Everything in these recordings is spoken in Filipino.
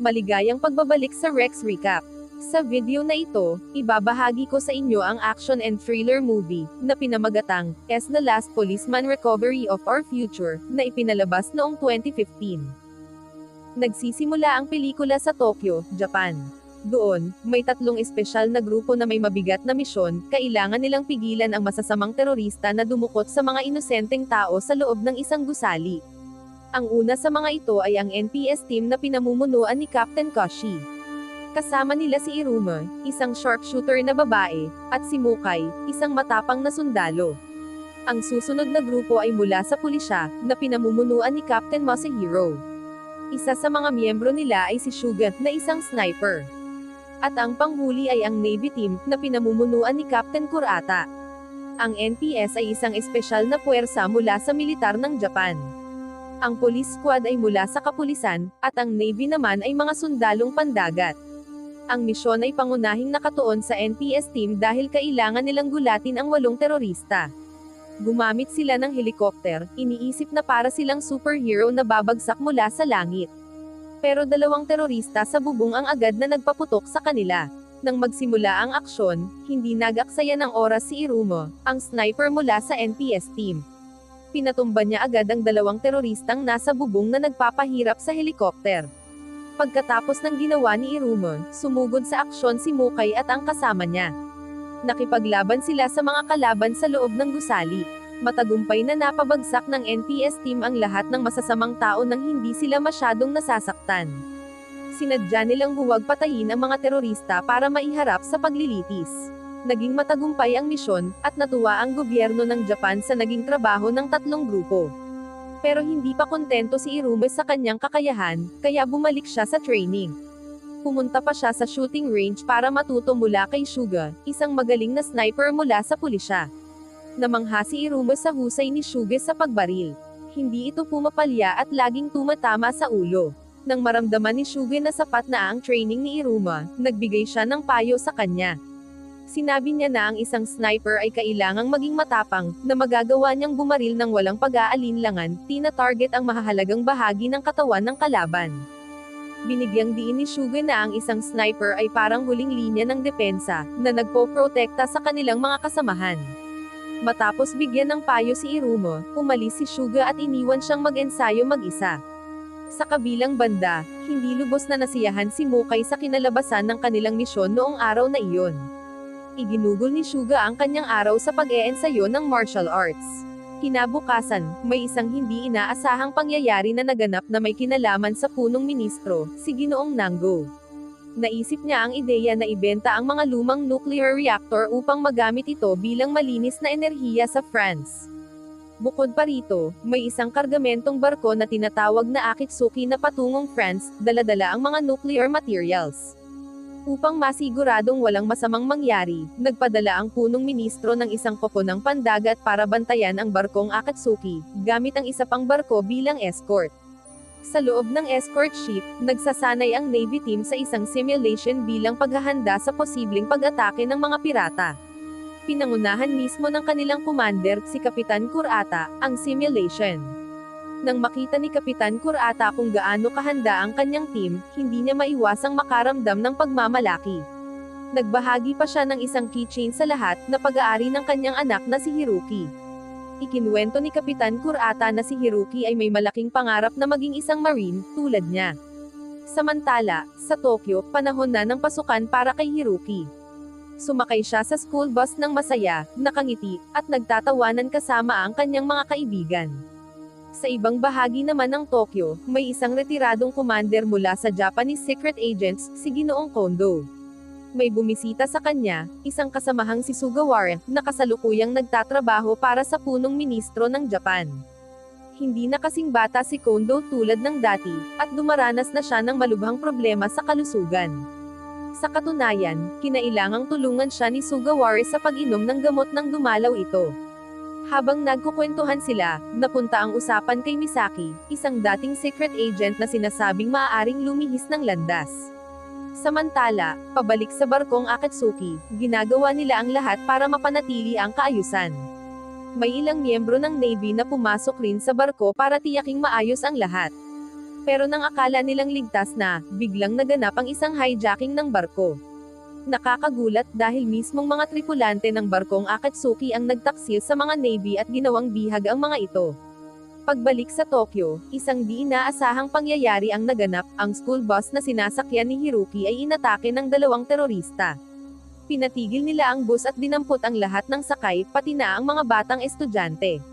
Maligayang pagbabalik sa Rex Recap. Sa video na ito, ibabahagi ko sa inyo ang action and thriller movie, na pinamagatang, as The Last Policeman Recovery of Our Future, na ipinalabas noong 2015. Nagsisimula ang pelikula sa Tokyo, Japan. Doon, may tatlong espesyal na grupo na may mabigat na misyon, kailangan nilang pigilan ang masasamang terorista na dumukot sa mga inosenteng tao sa loob ng isang gusali. Ang una sa mga ito ay ang NPS team na pinamumunuan ni Captain Koshi. Kasama nila si Iruma, isang sharpshooter na babae, at si Mukai, isang matapang na sundalo. Ang susunod na grupo ay mula sa pulisya, na pinamumunuan ni Captain Masahiro. Isa sa mga miyembro nila ay si Shuga, na isang sniper. At ang panghuli ay ang Navy team, na pinamumunuan ni Captain Kurata. Ang NPS ay isang espesyal na puwersa mula sa militar ng Japan. Ang police squad ay mula sa kapulisan, at ang Navy naman ay mga sundalong pandagat. Ang misyon ay pangunahing nakatuon sa NPS team dahil kailangan nilang gulatin ang 8 terorista. Gumamit sila ng helikopter, iniisip na para silang superhero na babagsak mula sa langit. Pero 2 terorista sa bubong ang agad na nagpaputok sa kanila. Nang magsimula ang aksyon, hindi nag-aksaya ng oras si Irumo, ang sniper mula sa NPS team. Pinatumba niya agad ang 2 teroristang nasa bubong na nagpapahirap sa helikopter. Pagkatapos ng ginawa ni Irumo, sumugod sa aksyon si Mukai at ang kasama niya. Nakipaglaban sila sa mga kalaban sa loob ng gusali. Matagumpay na napabagsak ng NPS team ang lahat ng masasamang tao nang hindi sila masyadong nasasaktan. Sinadya nilang huwag patayin ang mga terorista para maiharap sa paglilitis. Naging matagumpay ang misyon, at natuwa ang gobyerno ng Japan sa naging trabaho ng 3 grupo. Pero hindi pa kontento si Irume sa kanyang kakayahan, kaya bumalik siya sa training. Pumunta pa siya sa shooting range para matuto mula kay Shuga, isang magaling na sniper mula sa pulisya. Namangha si Irume sa husay ni Shuga sa pagbaril. Hindi ito pumapalya at laging tumatama sa ulo. Nang maramdaman ni Shuga na sapat na ang training ni Iruma, nagbigay siya ng payo sa kanya. Sinabi niya na ang isang sniper ay kailangang maging matapang, na magagawa niyang bumaril ng walang pag-aalinlangan, tina-target ang mahahalagang bahagi ng katawan ng kalaban. Binigyang diin ni Shuga na ang isang sniper ay parang huling linya ng depensa, na nagpo-protekta sa kanilang mga kasamahan. Matapos bigyan ng payo si Irumo, umalis si Shuga at iniwan siyang mag-ensayo mag-isa. Sa kabilang banda, hindi lubos na nasiyahan si Mukai sa kinalabasan ng kanilang misyon noong araw na iyon. Iginugol ni Shuga ang kanyang araw sa pag-eensayo ng martial arts. Kinabukasan, may isang hindi inaasahang pangyayari na naganap na may kinalaman sa punong ministro, si Ginoong Nango. Naisip niya ang ideya na ibenta ang mga lumang nuclear reactor upang magamit ito bilang malinis na enerhiya sa France. Bukod pa rito, may isang kargamentong barko na tinatawag na Akitsuki na patungong France, dala-dala ang mga nuclear materials. Upang masiguradong walang masamang mangyari, nagpadala ang punong ministro ng isang koponang pandagat para bantayan ang barkong Akatsuki, gamit ang isa pang barko bilang escort. Sa loob ng escort ship, nagsasanay ang Navy team sa isang simulation bilang paghahanda sa posibleng pag-atake ng mga pirata. Pinangunahan mismo ng kanilang commander, si Kapitan Kurata, ang simulation. Nang makita ni Kapitan Kurata kung gaano kahanda ang kanyang team, hindi niya maiwasang makaramdam ng pagmamalaki. Nagbahagi pa siya ng isang keychain sa lahat, na pag-aari ng kanyang anak na si Hiroki. Ikinuwento ni Kapitan Kurata na si Hiroki ay may malaking pangarap na maging isang marine, tulad niya. Samantala, sa Tokyo, panahon na ng pasukan para kay Hiroki. Sumakay siya sa school bus ng masaya, nakangiti, at nagtatawanan kasama ang kanyang mga kaibigan. Sa ibang bahagi naman ng Tokyo, may isang retiradong commander mula sa Japanese secret agents, si Ginoong Kondo. May bumisita sa kanya, isang kasamahang si Sugawara, na kasalukuyang nagtatrabaho para sa punong ministro ng Japan. Hindi na kasing bata si Kondo tulad ng dati, at dumaranas na siya ng malubhang problema sa kalusugan. Sa katunayan, kinailangang tulungan siya ni Sugawara sa pag-inom ng gamot nang dumalaw ito. Habang nagkukwentuhan sila, napunta ang usapan kay Misaki, isang dating secret agent na sinasabing maaaring lumihis ng landas. Samantala, pabalik sa barkong Akatsuki, ginagawa nila ang lahat para mapanatili ang kaayusan. May ilang miyembro ng Navy na pumasok rin sa barko para tiyaking maayos ang lahat. Pero nang akala nilang ligtas na, biglang naganap ang isang hijacking ng barko. Nakakagulat dahil mismong mga tripulante ng barkong Akatsuki ang nagtaksil sa mga Navy at ginawang bihag ang mga ito. Pagbalik sa Tokyo, isang di inaasahang pangyayari ang naganap, ang school bus na sinasakyan ni Hiroki ay inatake ng 2 terorista. Pinatigil nila ang bus at dinampot ang lahat ng sakay, pati na ang mga batang estudyante.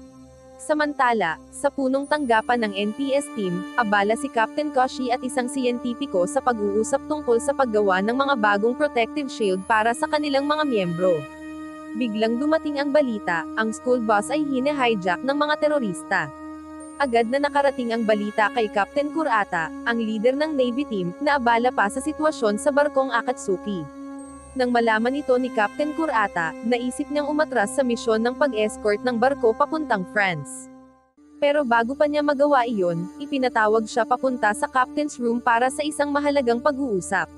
Samantala, sa punong tanggapan ng NPS team, abala si Captain Koshi at isang siyentipiko sa pag-uusap tungkol sa paggawa ng mga bagong protective shield para sa kanilang mga miyembro. Biglang dumating ang balita, ang school bus ay hine-hijack ng mga terorista. Agad na nakarating ang balita kay Captain Kurata, ang leader ng Navy team, na abala pa sa sitwasyon sa barkong Akatsuki. Nang malaman ito ni Captain Kurata, naisip niyang umatras sa misyon ng pag-escort ng barko papuntang France. Pero bago pa niya magawa iyon, ipinatawag siya papunta sa captain's room para sa isang mahalagang pag-uusap.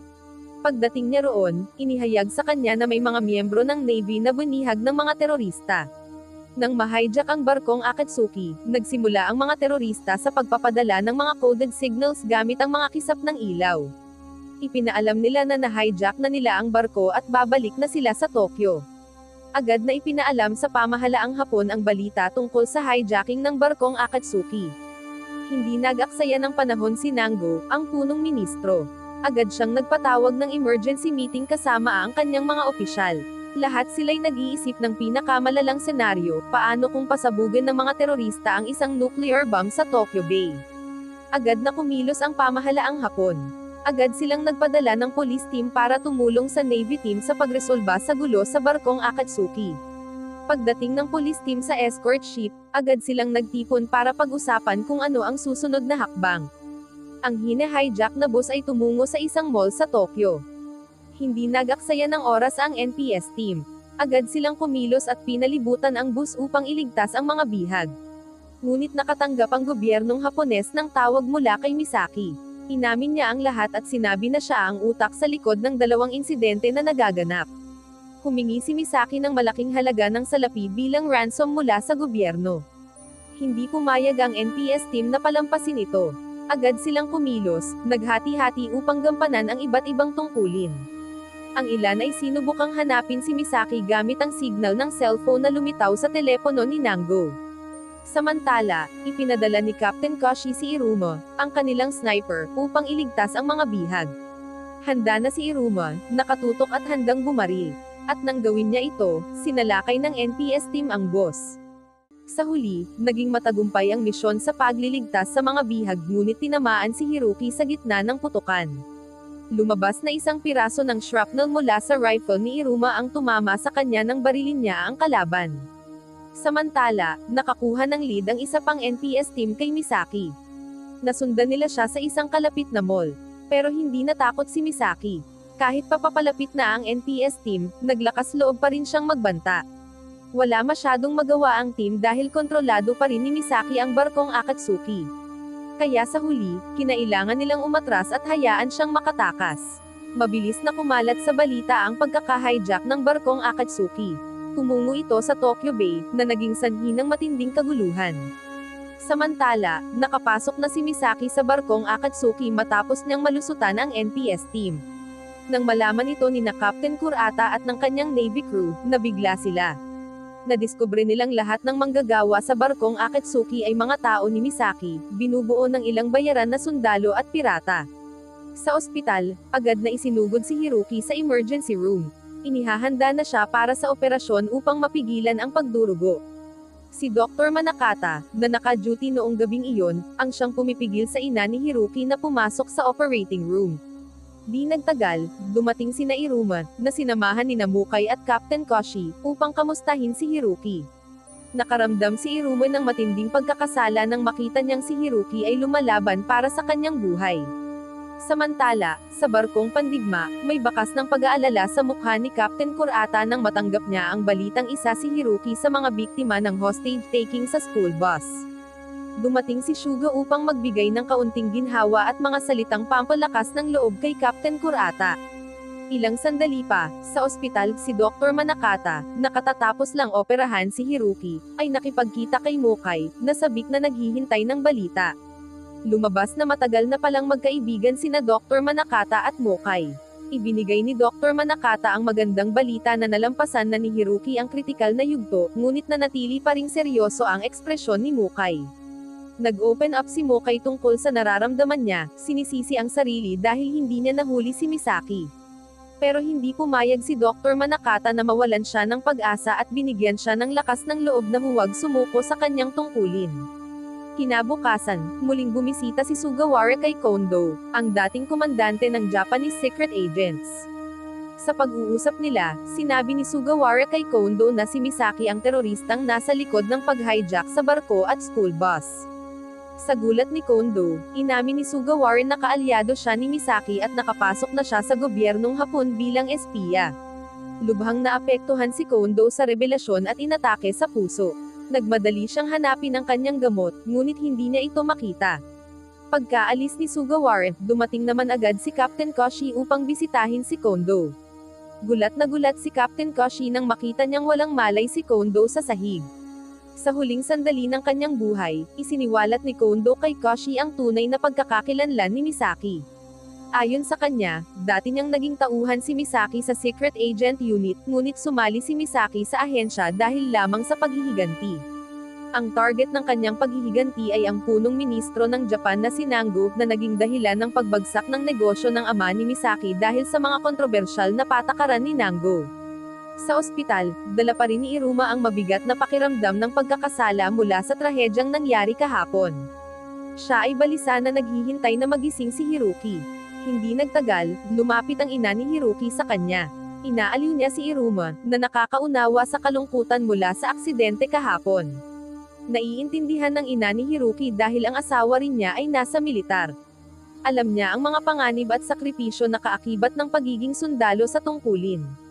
Pagdating niya roon, inihayag sa kanya na may mga miyembro ng Navy na binihag ng mga terorista. Nang ma-hijack ang barkong Akatsuki, nagsimula ang mga terorista sa pagpapadala ng mga coded signals gamit ang mga kisap ng ilaw. Ipinaalam nila na na-hijack na nila ang barko at babalik na sila sa Tokyo. Agad na ipinaalam sa pamahalaang Hapon ang balita tungkol sa hijacking ng barkong Akatsuki. Hindi nag-aksaya ng panahon si Nango, ang punong ministro. Agad siyang nagpatawag ng emergency meeting kasama ang kanyang mga opisyal. Lahat sila'y nag-iisip ng pinakamalalang senaryo, paano kung pasabugin ng mga terorista ang isang nuclear bomb sa Tokyo Bay. Agad na kumilos ang pamahalaang Hapon. Agad silang nagpadala ng police team para tumulong sa Navy team sa pagresolba sa gulo sa barkong Akatsuki. Pagdating ng police team sa escort ship, agad silang nagtipon para pag-usapan kung ano ang susunod na hakbang. Ang hine-hijack na bus ay tumungo sa isang mall sa Tokyo. Hindi nag-aksaya ng oras ang NPS team. Agad silang kumilos at pinalibutan ang bus upang iligtas ang mga bihag. Ngunit nakatanggap ang gobyernong Hapones ng tawag mula kay Misaki. Inamin niya ang lahat at sinabi na siya ang utak sa likod ng 2 insidente na nagaganap. Humingi si Misaki ng malaking halaga ng salapi bilang ransom mula sa gobyerno. Hindi pumayag ang NPS team na palampasin ito. Agad silang kumilos, naghati-hati upang gampanan ang iba't ibang tungkulin. Ang ilan ay sinubukang hanapin si Misaki gamit ang signal ng cellphone na lumitaw sa telepono ni Nango. Samantala, ipinadala ni Captain Koshi si Iruma, ang kanilang sniper, upang iligtas ang mga bihag. Handa na si Iruma, nakatutok at handang bumaril. At nang gawin niya ito, sinalakay ng NPS team ang boss. Sa huli, naging matagumpay ang misyon sa pagliligtas sa mga bihag ngunit tinamaan si Hiroki sa gitna ng putukan. Lumabas na isang piraso ng shrapnel mula sa rifle ni Iruma ang tumama sa kanya nang barilin niya ang kalaban. Samantala, nakakuha ng lead ang isa pang NPS team kay Misaki. Nasundan nila siya sa isang kalapit na mall. Pero hindi natakot si Misaki. Kahit papapalapit na ang NPS team, naglakas loob pa rin siyang magbanta. Wala masyadong magawa ang team dahil kontrolado pa rin ni Misaki ang barkong Akatsuki. Kaya sa huli, kinailangan nilang umatras at hayaan siyang makatakas. Mabilis na kumalat sa balita ang pagkaka-hijack ng barkong Akatsuki. Tumungo ito sa Tokyo Bay, na naging sanhi ng matinding kaguluhan. Samantala, nakapasok na si Misaki sa barkong Akatsuki matapos niyang malusutan ang NPS team. Nang malaman ito ni na Captain Kurata at ng kanyang Navy crew, nabigla sila. Nadiskubre nilang lahat ng manggagawa sa barkong Akatsuki ay mga tao ni Misaki, binubuo ng ilang bayaran na sundalo at pirata. Sa ospital, agad na isinugod si Hiroki sa emergency room. Inihahanda na siya para sa operasyon upang mapigilan ang pagdurugo. Si Dr. Manakata, na naka-duty noong gabing iyon, ang siyang pumipigil sa ina ni Hiroki na pumasok sa operating room. Di nagtagal, dumating sina Iruma, na sinamahan ni Namukay at Captain Koshi, upang kamustahin si Hiroki. Nakaramdam si Iruma ng matinding pagkakasala nang makita niyang si Hiroki ay lumalaban para sa kanyang buhay. Samantala, sa barkong Pandigma, may bakas ng pag-aalala sa mukha ni Captain Kurata nang matanggap niya ang balitang isa si Hiroki sa mga biktima ng hostage-taking sa school bus. Dumating si Shugo upang magbigay ng kaunting ginhawa at mga salitang pampalakas ng loob kay Captain Kurata. Ilang sandali pa, sa ospital, si Dr. Manakata, nakatatapos lang operahan si Hiroki, ay nakipagkita kay Mokai, na sabik na naghihintay ng balita. Lumabas na matagal na palang magkaibigan sina Dr. Manakata at Mokay. Ibinigay ni Dr. Manakata ang magandang balita na nalampasan na ni Hiroki ang kritikal na yugto, ngunit nanatili pa ring seryoso ang ekspresyon ni Mokay. Nag-open up si Mokay tungkol sa nararamdaman niya, sinisisi ang sarili dahil hindi niya nahuli si Misaki. Pero hindi pumayag si Dr. Manakata na mawalan siya ng pag-asa at binigyan siya ng lakas ng loob na huwag sumuko sa kanyang tungkulin. Kinabukasan, muling bumisita si Sugawara kay Kondo, ang dating komandante ng Japanese secret agents. Sa pag-uusap nila, sinabi ni Sugawara kay Kondo na si Misaki ang teroristang nasa likod ng pag-hijack sa barko at school bus. Sa gulat ni Kondo, inamin ni Sugawara na kaalyado siya ni Misaki at nakapasok na siya sa gobyernong Hapon bilang espiya. Lubhang naapektuhan si Kondo sa revelasyon at inatake sa puso. Nagmadali siyang hanapin ang kanyang gamot, ngunit hindi niya ito makita. Pagkaalis ni Sugawara, dumating naman agad si Captain Koshi upang bisitahin si Kondo. Gulat na gulat si Captain Koshi nang makita niyang walang malay si Kondo sa sahig. Sa huling sandali ng kanyang buhay, isiniwalat ni Kondo kay Koshi ang tunay na pagkakakilanlan ni Misaki. Ayon sa kanya, dati niyang naging tauhan si Misaki sa Secret Agent Unit, ngunit sumali si Misaki sa ahensya dahil lamang sa paghihiganti. Ang target ng kanyang paghihiganti ay ang punong ministro ng Japan na si Nango, na naging dahilan ng pagbagsak ng negosyo ng ama ni Misaki dahil sa mga kontrobersyal na patakaran ni Nango. Sa ospital, dala pa rin ni Iruma ang mabigat na pakiramdam ng pagkakasala mula sa trahedyang nangyari kahapon. Siya ay balisa na naghihintay na magising si Hiroki. Hindi nagtagal, lumapit ang ina ni Hiroki sa kanya. Inaaliw niya si Iruma, na nakakaunawa sa kalungkutan mula sa aksidente kahapon. Naiintindihan ng ina ni Hiroki dahil ang asawa rin niya ay nasa militar. Alam niya ang mga panganib at sakripisyo na kaakibat ng pagiging sundalo sa tungkulin.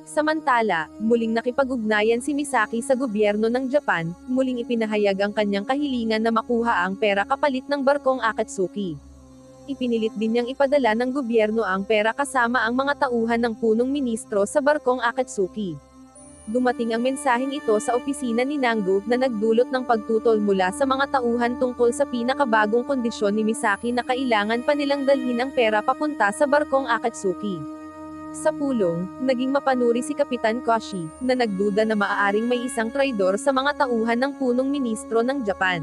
Samantala, muling nakipag-ugnayan si Misaki sa gobyerno ng Japan, muling ipinahayag ang kanyang kahilingan na makuha ang pera kapalit ng barkong Akatsuki. Ipinilit din niyang ipadala ng gobyerno ang pera kasama ang mga tauhan ng punong ministro sa barkong Akatsuki. Dumating ang mensaheng ito sa opisina ni Nango, na nagdulot ng pagtutol mula sa mga tauhan tungkol sa pinakabagong kondisyon ni Misaki na kailangan pa nilang dalhin ang pera papunta sa barkong Akatsuki. Sa pulong, naging mapanuri si Kapitan Koshi, na nagduda na maaaring may isang traidor sa mga tauhan ng punong ministro ng Japan.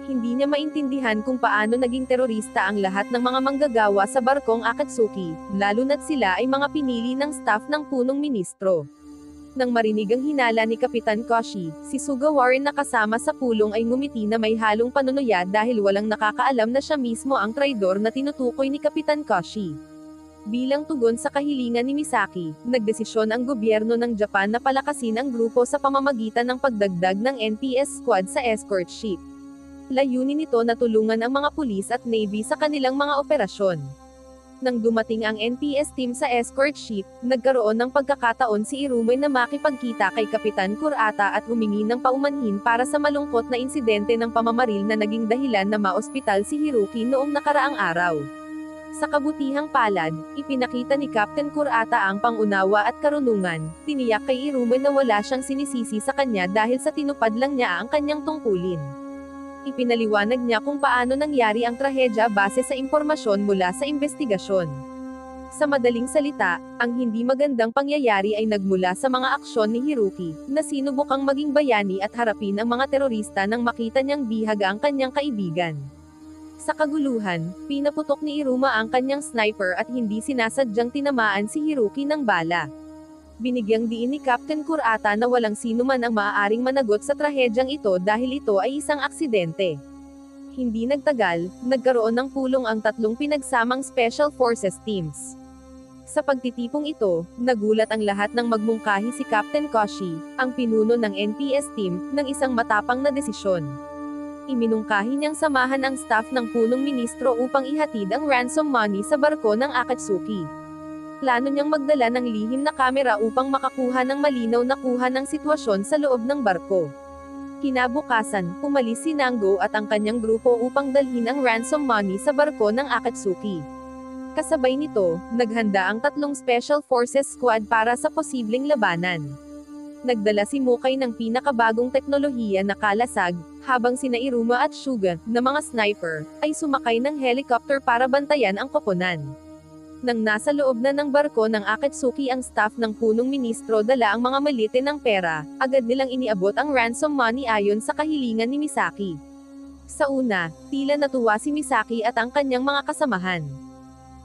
Hindi niya maintindihan kung paano naging terorista ang lahat ng mga manggagawa sa barkong Akatsuki, lalo na't sila ay mga pinili ng staff ng punong ministro. Nang marinig ang hinala ni Kapitan Koshi, si Sugawara na kasama sa pulong ay ngumiti na may halong panunuya dahil walang nakakaalam na siya mismo ang traidor na tinutukoy ni Kapitan Koshi. Bilang tugon sa kahilingan ni Misaki, nagdesisyon ang gobyerno ng Japan na palakasin ang grupo sa pamamagitan ng pagdagdag ng NPS squad sa escort ship. Layunin nito na tulungan ang mga pulis at navy sa kanilang mga operasyon. Nang dumating ang NPS team sa escort ship, nagkaroon ng pagkakataon si Iruma na makipagkita kay Kapitan Kurata at humingi ng paumanhin para sa malungkot na insidente ng pamamaril na naging dahilan na maospital si Hiroki noong nakaraang araw. Sa kabutihang palad, ipinakita ni Captain Kurata ang pangunawa at karunungan, tiniyak kay Iruma na wala siyang sinisisi sa kanya dahil sa tinupad lang niya ang kanyang tungkulin. Ipinaliwanag niya kung paano nangyari ang trahedya base sa impormasyon mula sa investigasyon. Sa madaling salita, ang hindi magandang pangyayari ay nagmula sa mga aksyon ni Hiroki, na sinubukang maging bayani at harapin ang mga terorista nang makita niyang bihag ang kanyang kaibigan. Sa kaguluhan, pinaputok ni Iruma ang kanyang sniper at hindi sinasadyang tinamaan si Hiroki ng bala. Binigyang diin ni Captain Kurata na walang sino man ang maaaring managot sa trahedyang ito dahil ito ay isang aksidente. Hindi nagtagal, nagkaroon ng pulong ang tatlong pinagsamang Special Forces teams. Sa pagtitipong ito, nagulat ang lahat nang magmungkahi si Captain Koshi, ang pinuno ng NPS team, ng isang matapang na desisyon. Iminungkahi niyang samahan ang staff ng punong ministro upang ihatid ang ransom money sa barko ng Akatsuki. Plano niyang magdala ng lihim na kamera upang makakuha ng malinaw na kuha ng sitwasyon sa loob ng barko. Kinabukasan, umalis si Nango at ang kanyang grupo upang dalhin ang ransom money sa barko ng Akatsuki. Kasabay nito, naghanda ang tatlong Special Forces Squad para sa posibleng labanan. Nagdala si Mukay ng pinakabagong teknolohiya na kalasag, habang sina Iruma at Suga, na mga sniper, ay sumakay ng helicopter para bantayan ang koponan. Nang nasa loob na ng barko ng Akatsuki ang staff ng punong ministro dala ang mga malite ng pera, agad nilang iniabot ang ransom money ayon sa kahilingan ni Misaki. Sa una, tila natuwa si Misaki at ang kanyang mga kasamahan.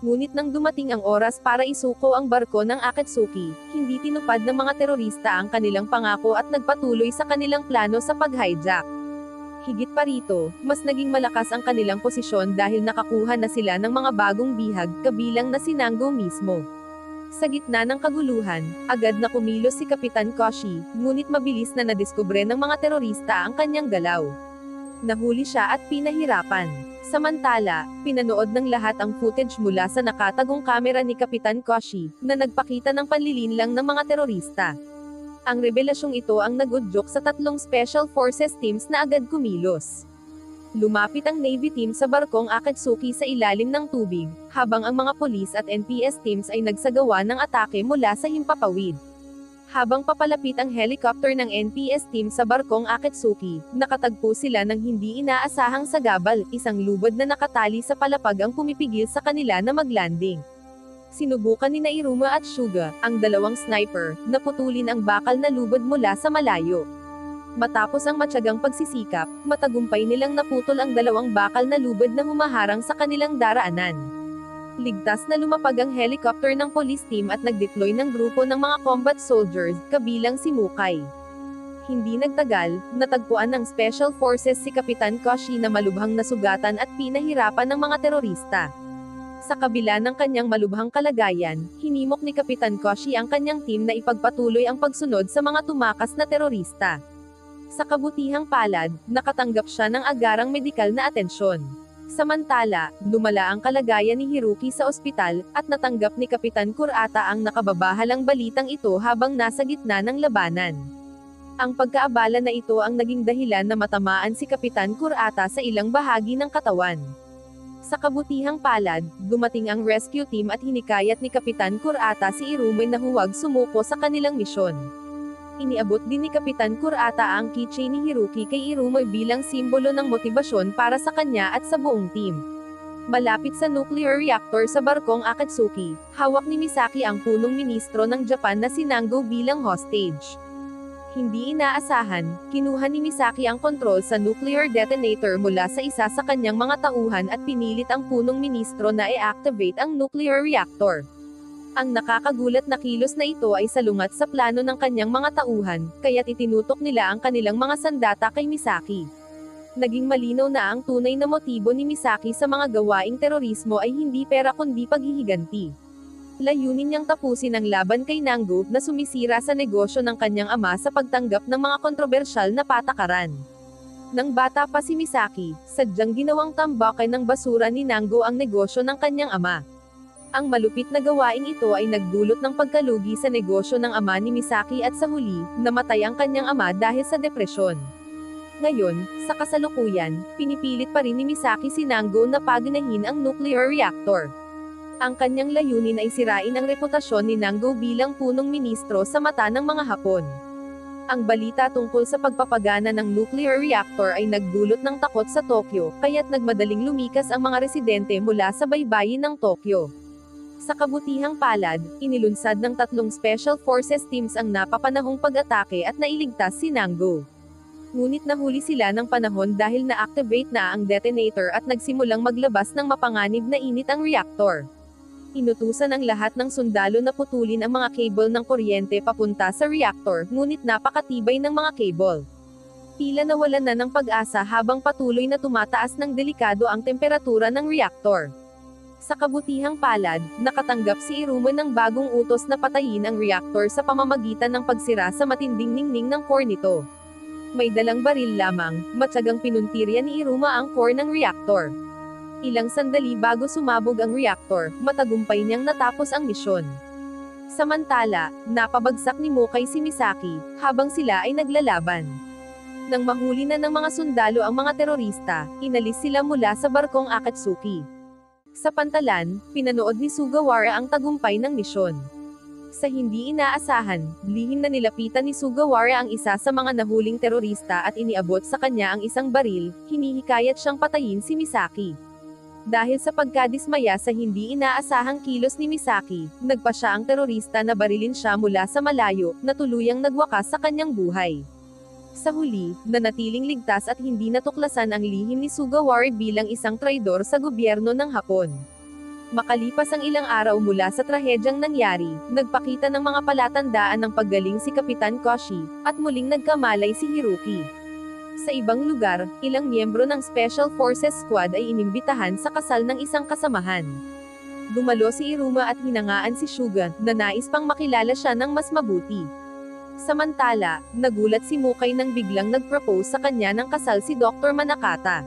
Ngunit nang dumating ang oras para isuko ang barko ng Akatsuki, hindi tinupad ng mga terorista ang kanilang pangako at nagpatuloy sa kanilang plano sa pag-hijack. Higit pa rito, mas naging malakas ang kanilang posisyon dahil nakakuha na sila ng mga bagong bihag, kabilang na si Nango mismo. Sa gitna ng kaguluhan, agad na kumilos si Kapitan Koshi, ngunit mabilis na nadiskubre ng mga terorista ang kanyang galaw. Nahuli siya at pinahirapan. Samantala, pinanood ng lahat ang footage mula sa nakatagong kamera ni Kapitan Koshi, na nagpakita ng panlilinlang ng mga terorista. Ang revelasyong ito ang nagudyok sa tatlong Special Forces teams na agad kumilos. Lumapit ang Navy team sa barkong Akatsuki sa ilalim ng tubig, habang ang mga pulis at NPS teams ay nagsagawa ng atake mula sa himpapawid. Habang papalapit ang helicopter ng NPS team sa barkong Akatsuki, nakatagpo sila ng hindi inaasahang sagabal, isang lubad na nakatali sa palapag ang pumipigil sa kanila na maglanding. Sinubukan ni Iruma at Suga, ang dalawang sniper, na putulin ang bakal na lubad mula sa malayo. Matapos ang matyagang pagsisikap, matagumpay nilang naputol ang dalawang bakal na lubad na humaharang sa kanilang daraanan. Ligtas na lumapag ang helicopter ng police team at nag-deploy ng grupo ng mga combat soldiers, kabilang si Mukay. Hindi nagtagal, natagpuan ng Special Forces si Kapitan Koshi na malubhang nasugatan at pinahirapan ng mga terorista. Sa kabila ng kanyang malubhang kalagayan, hinimok ni Kapitan Koshi ang kanyang team na ipagpatuloy ang pagsunod sa mga tumakas na terorista. Sa kabutihang palad, nakatanggap siya ng agarang medikal na atensyon. Samantala, lumala ang kalagayan ni Hiroki sa ospital, at natanggap ni Kapitan Kurata ang nakababahalang balitang ito habang nasa gitna ng labanan. Ang pagkaabala na ito ang naging dahilan na matamaan si Kapitan Kurata sa ilang bahagi ng katawan. Sa kabutihang palad, dumating ang rescue team at hinikayat ni Kapitan Kurata si Iruma na huwag sumuko sa kanilang misyon. Iniabot din ni Kapitan Kurata ang keychain ni Hiroki kay Iruma bilang simbolo ng motibasyon para sa kanya at sa buong team. Malapit sa nuclear reactor sa barkong Akatsuki, hawak ni Misaki ang punong ministro ng Japan na si Nango bilang hostage. Hindi inaasahan, kinuha ni Misaki ang kontrol sa nuclear detonator mula sa isa sa kanyang mga tauhan at pinilit ang punong ministro na i-activate ang nuclear reactor. Ang nakakagulat na kilos na ito ay salungat sa plano ng kanyang mga tauhan, kaya't itinutok nila ang kanilang mga sandata kay Misaki. Naging malinaw na ang tunay na motibo ni Misaki sa mga gawaing terorismo ay hindi pera kundi paghihiganti. Layunin niyang tapusin ang laban kay Nango na sumisira sa negosyo ng kanyang ama sa pagtanggap ng mga kontrobersyal na patakaran. Nang bata pa si Misaki, sadyang ginawang tambakan ng basura ni Nango ang negosyo ng kanyang ama. Ang malupit na gawaing ito ay nagdulot ng pagkalugi sa negosyo ng ama ni Misaki at sa huli, namatay ang kanyang ama dahil sa depresyon. Ngayon, sa kasalukuyan, pinipilit pa rin ni Misaki si Nango na paganahin ang nuclear reactor. Ang kanyang layunin ay sirain ang reputasyon ni Nango bilang punong ministro sa mata ng mga Hapon. Ang balita tungkol sa pagpapagana ng nuclear reactor ay nagdulot ng takot sa Tokyo, kaya't nagmadaling lumikas ang mga residente mula sa baybayin ng Tokyo. Sa kabutihang palad, inilunsad ng tatlong Special Forces teams ang napapanahong pag-atake at nailigtas si Nango. Ngunit nahuli sila ng panahon dahil na-activate na ang detonator at nagsimulang maglabas ng mapanganib na init ang reactor. Inutusan ang lahat ng sundalo na putulin ang mga cable ng kuryente papunta sa reactor, ngunit napakatibay ng mga cable. Tila nawalan na ng pag-asa habang patuloy na tumataas ng delikado ang temperatura ng reactor. Sa kabutihang palad, nakatanggap si Iruma ng bagong utos na patayin ang reactor sa pamamagitan ng pagsira sa matinding ningning ng core nito. May dalang baril lamang, matyagang pinuntirya ni Iruma ang core ng reactor. Ilang sandali bago sumabog ang reactor, matagumpay niyang natapos ang misyon. Samantala, napabagsak ni Mukay si Misaki, habang sila ay naglalaban. Nang mahuli na ng mga sundalo ang mga terorista, inalis sila mula sa barkong Akatsuki. Sa pantalan, pinanood ni Sugawara ang tagumpay ng misyon. Sa hindi inaasahan, lihim na nilapitan ni Sugawara ang isa sa mga nahuling terorista at iniabot sa kanya ang isang baril, hinihikayat siyang patayin si Misaki. Dahil sa pagkadismaya sa hindi inaasahang kilos ni Misaki, nagpa siya ang terorista na barilin siya mula sa malayo, na tuluyang nagwakas sa kanyang buhay. Sa huli, nanatiling ligtas at hindi natuklasan ang lihim ni Sugawara bilang isang traidor sa gobyerno ng Hapon. Makalipas ang ilang araw mula sa trahedyang nangyari, nagpakita ng mga palatandaan ng paggaling si Kapitan Koshi, at muling nagkamalay si Hiroki. Sa ibang lugar, ilang miyembro ng Special Forces Squad ay inimbitahan sa kasal ng isang kasamahan. Dumalo si Iruma at hinangaan si Shuga, na nais pang makilala siya ng mas mabuti. Samantala, nagulat si Mukay nang biglang nag-propose sa kanya ng kasal si Dr. Manakata.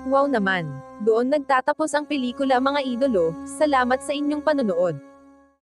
Wow naman! Doon nagtatapos ang pelikula mga idolo, salamat sa inyong panonood.